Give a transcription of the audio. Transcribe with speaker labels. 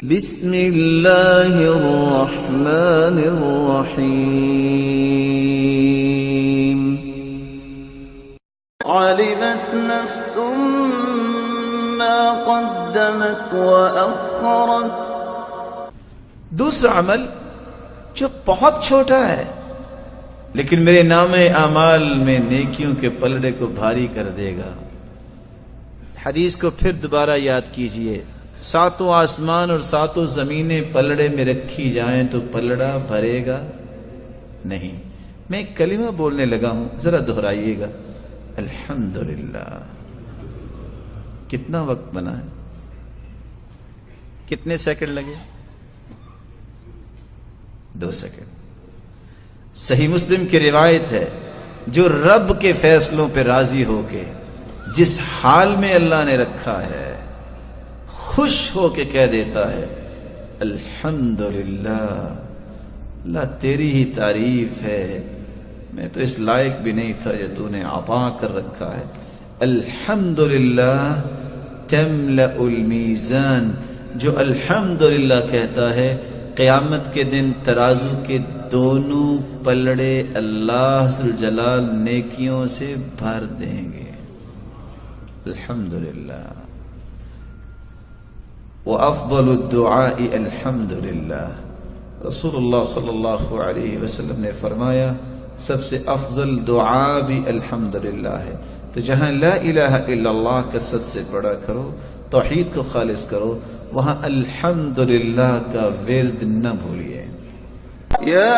Speaker 1: بسم اللہ الرحمن الرحیم علمت نفس ما قدمت وأخرت۔
Speaker 2: دوسرا عمل جو بہت چھوٹا ہے لیکن میرے نام اعمال میں نیکیوں کے پلڑے کو بھاری کر دے گا۔ حدیث کو پھر دوبارہ یاد کیجئے، ساتوں آسمان اور ساتوں زمینیں پلڑے میں رکھی جائیں تو پلڑا بھرے گا نہیں۔ میں ایک کلمہ بولنے لگا ہوں، ذرا دہرائیے گا، الحمدللہ۔ کتنا وقت بنا ہے؟ کتنے سیکنڈ لگے؟ 2 سیکنڈ۔ صحیح مسلم کی روایت ہے، جو رب کے فیصلوں پہ راضی ہو کے جس حال میں اللہ نے رکھا ہے خوش ہو کے کہہ دیتا ہے الحمدللہ، اللہ تیری ہی تعریف ہے، میں تو اس لائق بھی نہیں تھا جو تو نے عطا کر رکھا ہے۔ الحمدللہ تملأ المیزان، جو الحمدللہ کہتا ہے قیامت کے دن ترازو کے دونوں پلڑے اللہ ذوالجلال نیکیوں سے بھر دیں گے۔ الحمدللہ۔ وافضل الدعاء الحمدللہ، رسول اللہ صلی اللہ علیہ وسلم نے فرمایا سب سے افضل دعا بھی الحمدللہ ہے۔ تو جہاں لا الہ الا اللہ کثرت سے پڑھا کرو، توحید کو خالص کرو، وہاں الحمدللہ کا ورد نہ بھولیے۔
Speaker 1: یا